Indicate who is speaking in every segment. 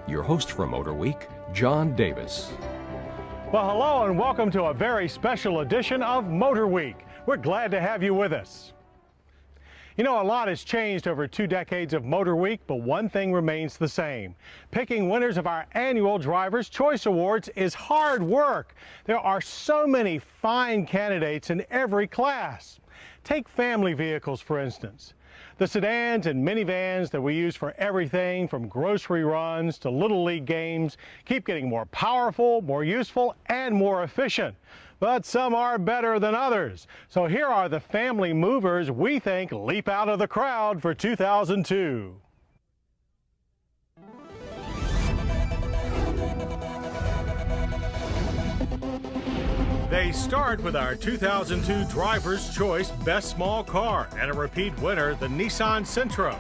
Speaker 1: Your host for Motorweek, John Davis.
Speaker 2: Well, hello and welcome to a very special edition of Motorweek. We're glad to have you with us. You know, a lot has changed over 2 decades of Motorweek, but one thing remains the same. Picking winners of our annual Driver's Choice Awards is hard work. There are so many fine candidates in every class. Take family vehicles, for instance. The sedans and minivans that we use for everything from grocery runs to Little League games keep getting more powerful, more useful, and more efficient. But some are better than others. So here are the family movers we think leap out of the crowd for 2002. They start with our 2002 Driver's Choice Best Small Car and a repeat winner, the Nissan Sentra.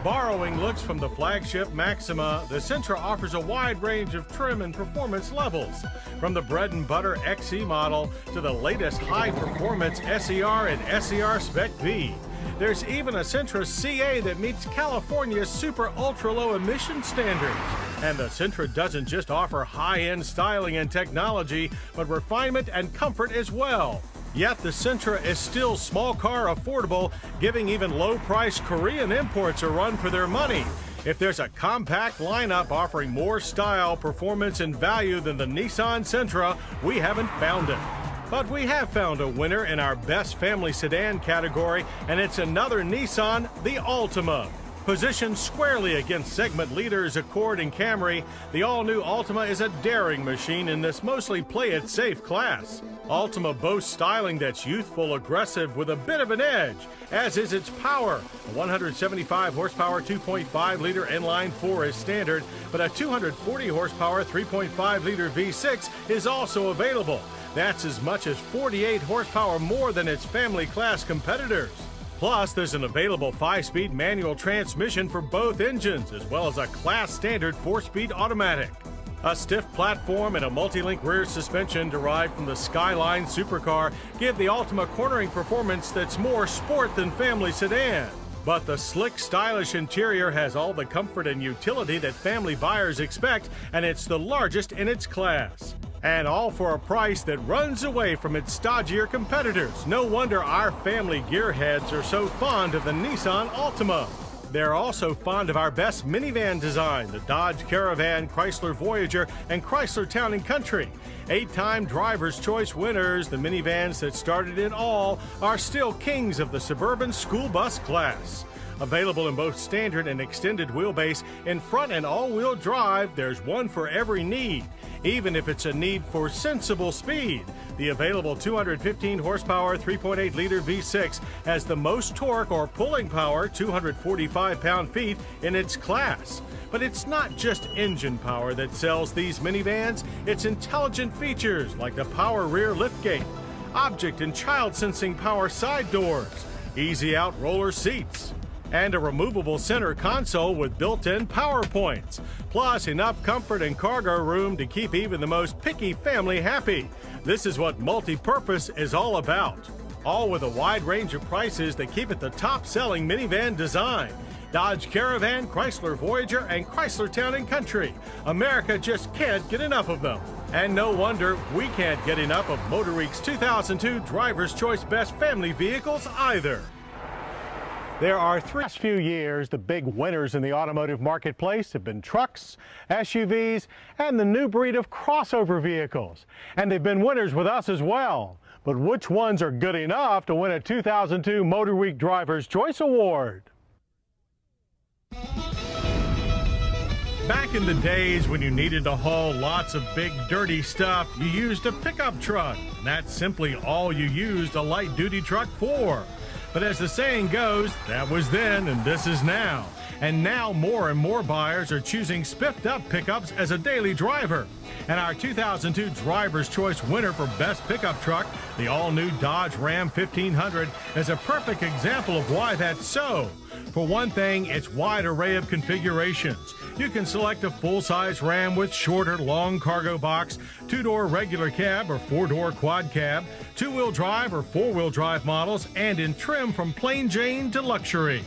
Speaker 2: Borrowing looks from the flagship Maxima, the Sentra offers a wide range of trim and performance levels, from the bread and butter XE model to the latest high-performance SER and SER Spec V. There's even a Sentra CA that meets California's super ultra-low emission standards. And the Sentra doesn't just offer high-end styling and technology, but refinement and comfort as well. Yet the Sentra is still small car affordable, giving even low-priced Korean imports a run for their money. If there's a compact lineup offering more style, performance, and value than the Nissan Sentra, we haven't found it. But we have found a winner in our Best Family Sedan category, and it's another Nissan, the Altima. Positioned squarely against segment leaders Accord and Camry, the all-new Altima is a daring machine in this mostly play-it-safe class. Altima boasts styling that's youthful, aggressive, with a bit of an edge, as is its power. A 175 horsepower 2.5-liter inline-4 is standard, but a 240 horsepower 3.5-liter V6 is also available. That's as much as 48 horsepower more than its family class competitors. Plus, there's an available 5-speed manual transmission for both engines, as well as a class-standard 4-speed automatic. A stiff platform and a multi-link rear suspension derived from the Skyline supercar give the Altima cornering performance that's more sport than family sedan. But the slick, stylish interior has all the comfort and utility that family buyers expect, and it's the largest in its class. And all for a price that runs away from its stodgier competitors. No wonder our family gearheads are so fond of the Nissan Altima. They're also fond of our best minivan design, the Dodge Caravan, Chrysler Voyager, and Chrysler Town & Country. 8-time Driver's Choice winners, the minivans that started it all are still kings of the suburban school bus class. Available in both standard and extended wheelbase, in front and all-wheel drive, there's one for every need, even if it's a need for sensible speed. The available 215 horsepower 3.8-liter V6 has the most torque or pulling power, 245 pound-feet, in its class. But it's not just engine power that sells these minivans, it's intelligent features like the power rear liftgate, object and child sensing power side doors, easy out roller seats, and a removable center console with built-in power points, plus enough comfort and cargo room to keep even the most picky family happy. This is what multi-purpose is all about. All with a wide range of prices that keep it the top-selling minivan design. Dodge Caravan, Chrysler Voyager, and Chrysler Town & Country. America just can't get enough of them. And no wonder we can't get enough of Motorweek's 2002 Driver's Choice Best Family Vehicles either. There are last few years, the big winners in the automotive marketplace have been trucks, SUVs, and the new breed of crossover vehicles. And they've been winners with us as well. But which ones are good enough to win a 2002 Motorweek Driver's Choice Award? Back in the days when you needed to haul lots of big dirty stuff, you used a pickup truck. And that's simply all you used a light-duty truck for. But as the saying goes, that was then and this is now. And now more and more buyers are choosing spiffed-up pickups as a daily driver. And our 2002 Driver's Choice winner for Best Pickup Truck, the all-new Dodge Ram 1500, is a perfect example of why that's so. For one thing, its wide array of configurations. You can select a full-size Ram with shorter, long cargo box, 2-door regular cab or 4-door quad cab, 2-wheel drive or 4-wheel drive models, and in trim from plain Jane to luxury.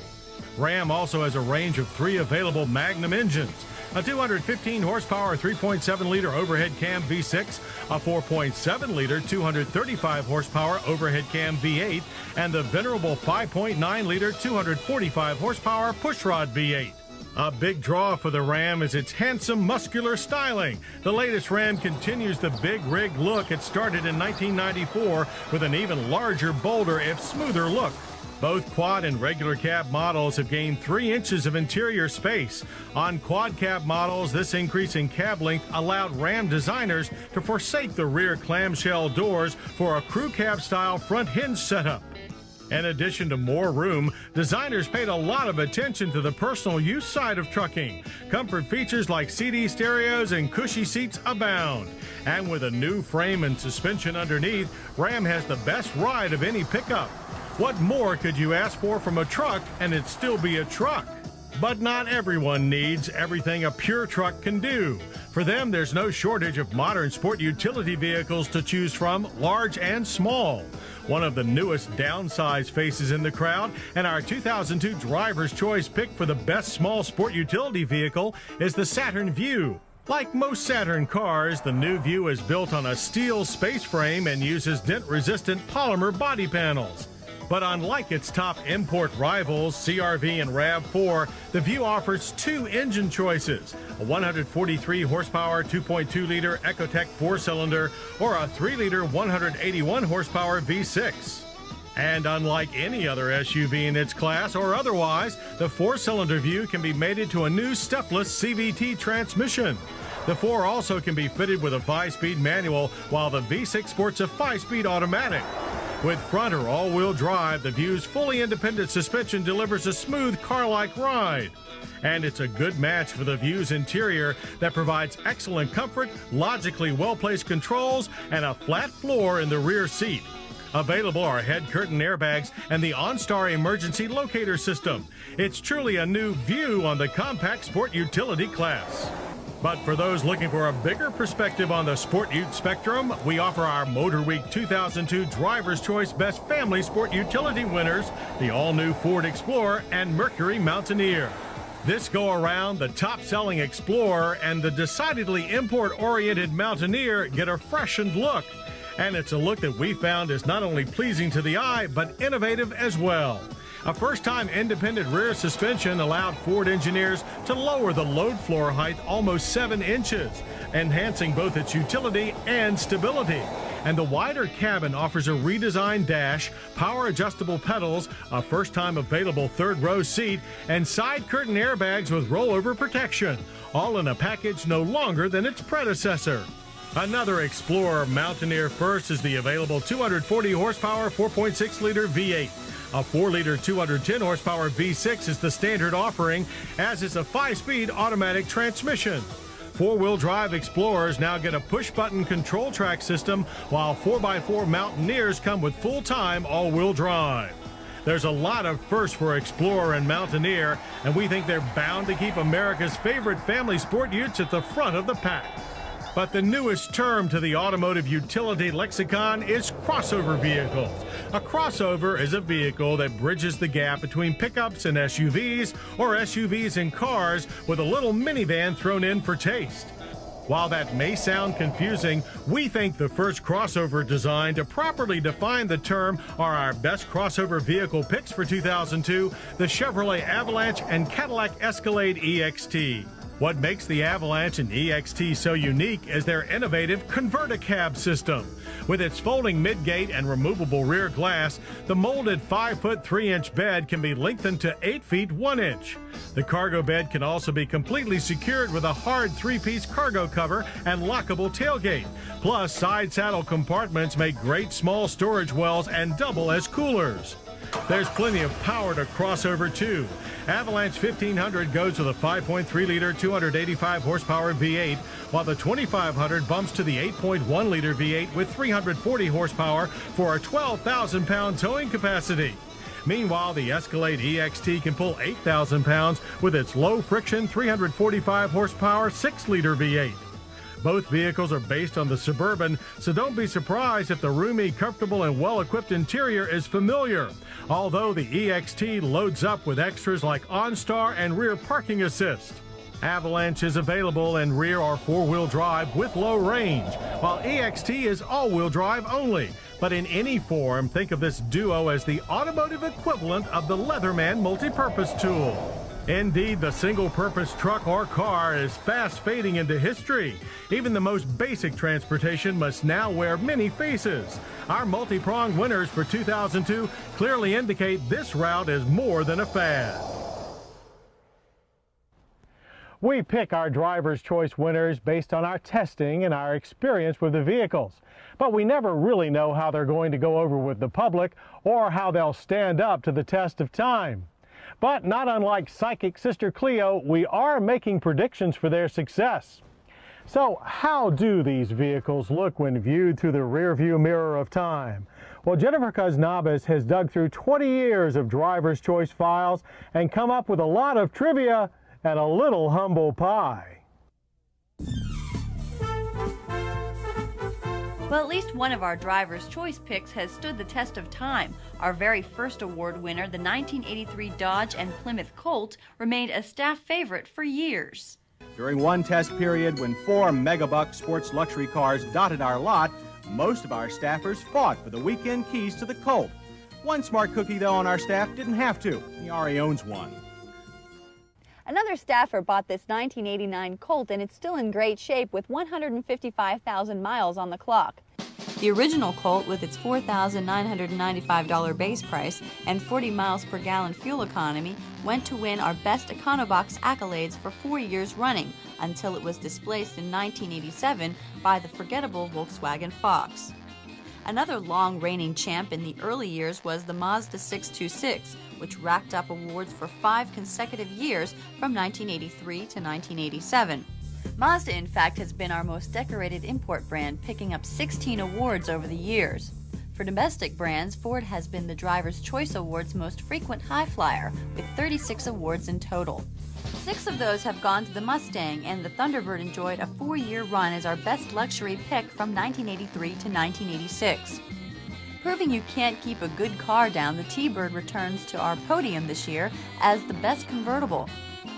Speaker 2: Ram also has a range of 3 available Magnum engines, a 215 horsepower 3.7-liter overhead cam V6, a 4.7-liter 235 horsepower overhead cam V8, and the venerable 5.9-liter 245 horsepower pushrod V8. A big draw for the Ram is its handsome, muscular styling. The latest Ram continues the big rig look it started in 1994 with an even larger, bolder, if smoother look. Both quad and regular cab models have gained 3 inches of interior space. On quad cab models, this increase in cab length allowed Ram designers to forsake the rear clamshell doors for a crew cab style front hinge setup. In addition to more room, designers paid a lot of attention to the personal use side of trucking. Comfort features like CD stereos and cushy seats abound. And with a new frame and suspension underneath, Ram has the best ride of any pickup. What more could you ask for from a truck and it'd still be a truck? But not everyone needs everything a pure truck can do. For them, there's no shortage of modern sport utility vehicles to choose from, large and small. One of the newest downsized faces in the crowd, and our 2002 Driver's Choice pick for the best small sport utility vehicle is the Saturn Vue. Like most Saturn cars, the new Vue is built on a steel space frame and uses dent-resistant polymer body panels. But unlike its top import rivals, CR-V and RAV4, the Vue offers 2 engine choices, a 143 horsepower 2.2-liter Ecotec 4-cylinder or a 3-liter 181 horsepower V6. And unlike any other SUV in its class or otherwise, the 4-cylinder Vue can be mated to a new stepless CVT transmission. The 4 also can be fitted with a 5-speed manual, while the V6 sports a 5-speed automatic. With front or all-wheel drive, the Vue's fully independent suspension delivers a smooth car-like ride. And it's a good match for the Vue's interior that provides excellent comfort, logically well-placed controls, and a flat floor in the rear seat. Available are head curtain airbags and the OnStar emergency locator system. It's truly a new Vue on the compact sport utility class. But for those looking for a bigger perspective on the sport ute spectrum, we offer our Motorweek 2002 Driver's Choice Best Family Sport Utility winners, the all-new Ford Explorer and Mercury Mountaineer. This go-around, the top-selling Explorer and the decidedly import-oriented Mountaineer get a freshened look. And it's a look that we found is not only pleasing to the eye, but innovative as well. A first-time independent rear suspension allowed Ford engineers to lower the load floor height almost 7 inches, enhancing both its utility and stability. And the wider cabin offers a redesigned dash, power-adjustable pedals, a first-time available third-row seat, and side curtain airbags with rollover protection, all in a package no longer than its predecessor. Another Explorer Mountaineer first is the available 240 horsepower 4.6-liter V8. A 4-liter 210 horsepower V6 is the standard offering, as is a 5-speed automatic transmission. 4-wheel drive Explorers now get a push-button control track system, while 4x4 Mountaineers come with full-time all-wheel drive. There's a lot of firsts for Explorer and Mountaineer, and we think they're bound to keep America's favorite family sport utes at the front of the pack. But the newest term to the automotive utility lexicon is crossover vehicles. A crossover is a vehicle that bridges the gap between pickups and SUVs, or SUVs and cars, with a little minivan thrown in for taste. While that may sound confusing, we think the first crossover design to properly define the term are our best crossover vehicle picks for 2002, the Chevrolet Avalanche and Cadillac Escalade EXT. What makes the Avalanche and EXT so unique is their innovative Convert-A-Cab system. With its folding midgate and removable rear glass, the molded 5-foot 3-inch bed can be lengthened to 8 feet 1 inch. The cargo bed can also be completely secured with a hard 3-piece cargo cover and lockable tailgate. Plus, side saddle compartments make great small storage wells and double as coolers. There's plenty of power to crossover too. Avalanche 1500 goes with a 5.3-liter 285 horsepower V8, while the 2500 bumps to the 8.1-liter V8 with 340 horsepower for a 12,000-pound towing capacity. Meanwhile, the Escalade EXT can pull 8,000 pounds with its low-friction 345 horsepower 6-liter V8. Both vehicles are based on the Suburban, so don't be surprised if the roomy, comfortable, and well-equipped interior is familiar, although the EXT loads up with extras like OnStar and rear parking assist. Avalanche is available in rear or four-wheel drive with low range, while EXT is all-wheel drive only. But in any form, think of this duo as the automotive equivalent of the Leatherman multi-purpose tool. Indeed, the single-purpose truck or car is fast fading into history. Even the most basic transportation must now wear many faces. Our multi-pronged winners for 2002 clearly indicate this route is more than a fad. We pick our driver's choice winners based on our testing and our experience with the vehicles. But we never really know how they're going to go over with the public or how they'll stand up to the test of time. But not unlike psychic Sister Cleo, we are making predictions for their success. So how do these vehicles look when viewed through the rearview mirror of time? Well, Jennifer Cosnabas has dug through 20 years of driver's choice files and come up with a lot of trivia and a little humble pie.
Speaker 3: Well, at least one of our driver's choice picks has stood the test of time. Our very first award winner, the 1983 Dodge and Plymouth Colt, remained a staff favorite for years.
Speaker 4: During one test period when 4 megabuck sports luxury cars dotted our lot, most of our staffers fought for the weekend keys to the Colt. One smart cookie, though, on our staff didn't have to. He already owns one.
Speaker 5: Another staffer bought this 1989 Colt, and it's still in great shape with 155,000 miles on the clock.
Speaker 3: The original Colt, with its $4,995 base price and 40 miles per gallon fuel economy, went to win our Best Econobox accolades for 4 years running, until it was displaced in 1987 by the forgettable Volkswagen Fox. Another long-reigning champ in the early years was the Mazda 626, which racked up awards for 5 consecutive years from 1983 to 1987. Mazda, in fact, has been our most decorated import brand, picking up 16 awards over the years. For domestic brands, Ford has been the Driver's Choice Award's most frequent high flyer, with 36 awards in total. 6 of those have gone to the Mustang, and the Thunderbird enjoyed a 4-year run as our best luxury pick from 1983 to 1986. Proving you can't keep a good car down, the T-Bird returns to our podium this year as the best convertible.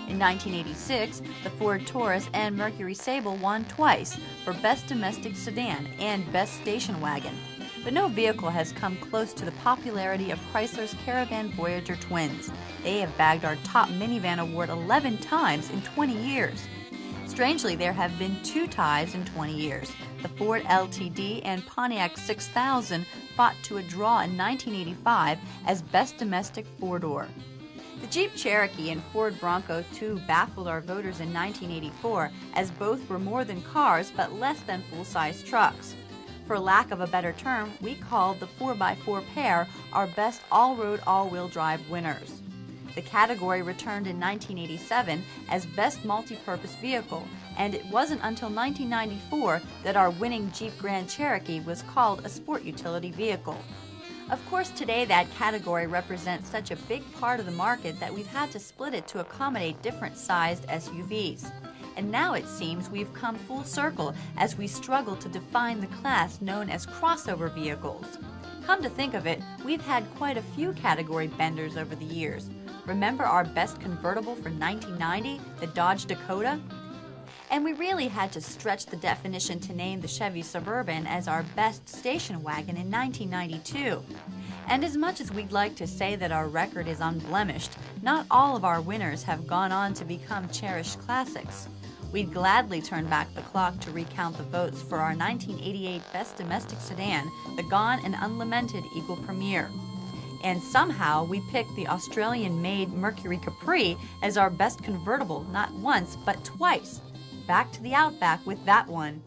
Speaker 3: In 1986, the Ford Taurus and Mercury Sable won twice for Best Domestic Sedan and Best Station Wagon. But no vehicle has come close to the popularity of Chrysler's Caravan Voyager twins. They have bagged our top minivan award 11 times in 20 years. Strangely, there have been 2 ties in 20 years. The Ford LTD and Pontiac 6000 fought to a draw in 1985 as Best Domestic 4-Door. The Jeep Cherokee and Ford Bronco II baffled our voters in 1984, as both were more than cars but less than full-size trucks. For lack of a better term, we called the 4x4 pair our best all-road, all-wheel drive winners. The category returned in 1987 as Best Multi-Purpose Vehicle, and it wasn't until 1994 that our winning Jeep Grand Cherokee was called a Sport Utility Vehicle. Of course, today that category represents such a big part of the market that we've had to split it to accommodate different sized SUVs. And now it seems we've come full circle as we struggle to define the class known as crossover vehicles. Come to think of it, we've had quite a few category benders over the years. Remember our best convertible for 1990, the Dodge Dakota? And we really had to stretch the definition to name the Chevy Suburban as our best station wagon in 1992. And as much as we'd like to say that our record is unblemished, not all of our winners have gone on to become cherished classics. We'd gladly turn back the clock to recount the votes for our 1988 Best Domestic Sedan, the gone and unlamented Eagle Premier. And somehow we picked the Australian-made Mercury Capri as our best convertible, not once, but twice. Back to the Outback with that one.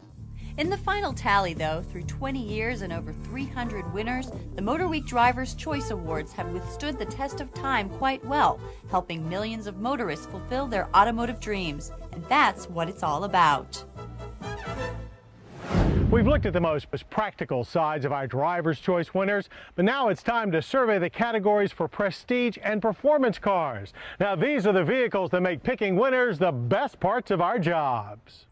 Speaker 3: In the final tally, though, through 20 years and over 300 winners, the Motorweek Driver's Choice Awards have withstood the test of time quite well, helping millions of motorists fulfill their automotive dreams. And that's what it's all about.
Speaker 2: We've looked at the most practical sides of our driver's choice winners, but now it's time to survey the categories for prestige and performance cars. Now, these are the vehicles that make picking winners the best parts of our jobs.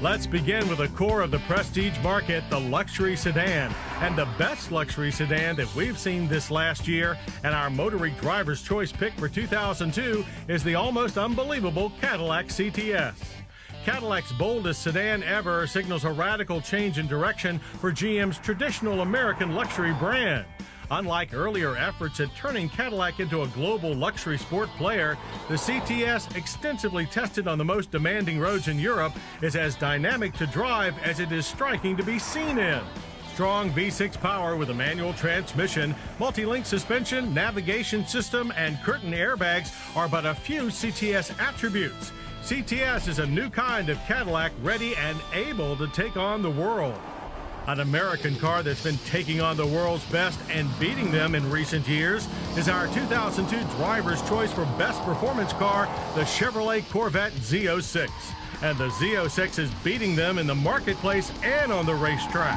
Speaker 2: Let's begin with the core of the prestige market, the luxury sedan. And the best luxury sedan that we've seen this last year, and our Motorweek Driver's Choice pick for 2002 is the almost unbelievable Cadillac CTS. Cadillac's boldest sedan ever signals a radical change in direction for GM's traditional American luxury brand. Unlike earlier efforts at turning Cadillac into a global luxury sport player, the CTS, extensively tested on the most demanding roads in Europe, is as dynamic to drive as it is striking to be seen in. Strong V6 power with a manual transmission, multi-link suspension, navigation system, and curtain airbags are but a few CTS attributes. CTS is a new kind of Cadillac ready and able to take on the world. An American car that's been taking on the world's best and beating them in recent years is our 2002 Driver's Choice for Best Performance Car, the Chevrolet Corvette Z06. And the Z06 is beating them in the marketplace and on the racetrack.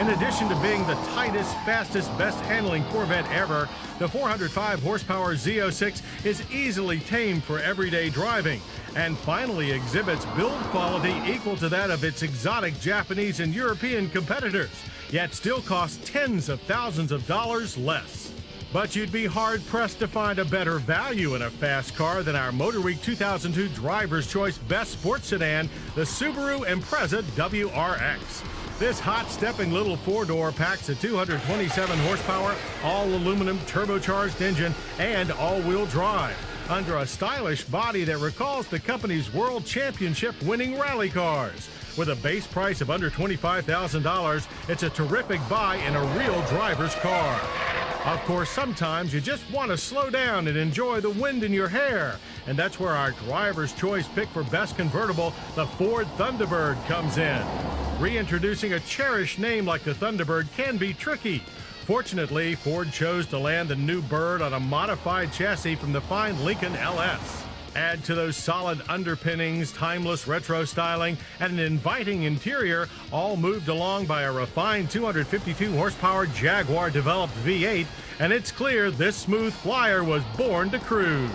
Speaker 2: In addition to being the tightest, fastest, best-handling Corvette ever, the 405 horsepower Z06 is easily tamed for everyday driving and finally exhibits build quality equal to that of its exotic Japanese and European competitors, yet still costs tens of thousands of dollars less. But you'd be hard-pressed to find a better value in a fast car than our Motorweek 2002 Driver's Choice Best Sports Sedan, the Subaru Impreza WRX. This hot-stepping little four-door packs a 227 horsepower, all-aluminum turbocharged engine and all-wheel drive under a stylish body that recalls the company's World Championship-winning rally cars. With a base price of under $25,000, it's a terrific buy in a real driver's car. Of course, sometimes you just want to slow down and enjoy the wind in your hair. And that's where our Driver's Choice pick for Best Convertible, the Ford Thunderbird, comes in. Reintroducing a cherished name like the Thunderbird can be tricky. Fortunately, Ford chose to land the new bird on a modified chassis from the fine Lincoln LS. Add to those solid underpinnings, timeless retro styling, and an inviting interior, all moved along by a refined 252 horsepower Jaguar-developed V8, and it's clear this smooth flyer was born to cruise.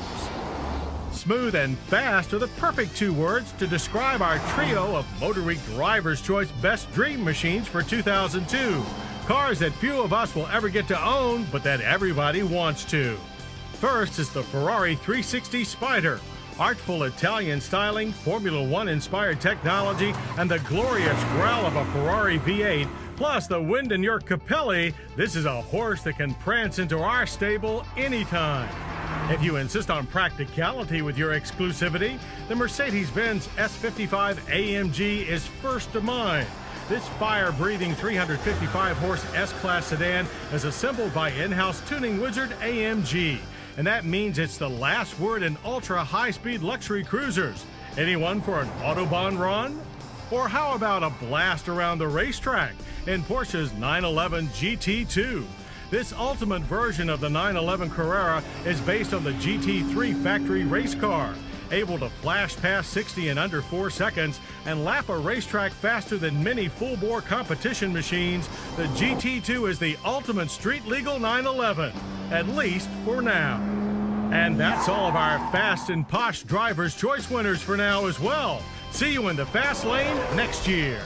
Speaker 2: Smooth and fast are the perfect two words to describe our trio of Motorweek Driver's Choice Best Dream Machines for 2002. Cars that few of us will ever get to own, but that everybody wants to. First is the Ferrari 360 Spider. Artful Italian styling, Formula One-inspired technology, and the glorious growl of a Ferrari V8, plus the wind in your Capelli, this is a horse that can prance into our stable anytime. If you insist on practicality with your exclusivity, the Mercedes-Benz S55 AMG is first to mind. This fire-breathing 355-horse S-Class sedan is assembled by in-house tuning wizard AMG. And that means it's the last word in ultra-high-speed luxury cruisers. Anyone for an Autobahn run? Or how about a blast around the racetrack in Porsche's 911 GT2? This ultimate version of the 911 Carrera is based on the GT3 factory race car. Able to flash past 60 in under 4 seconds and lap a racetrack faster than many full-bore competition machines, the GT2 is the ultimate street-legal 911, at least for now. And that's all of our fast and posh Driver's Choice winners for now as well. See you in the fast lane next year.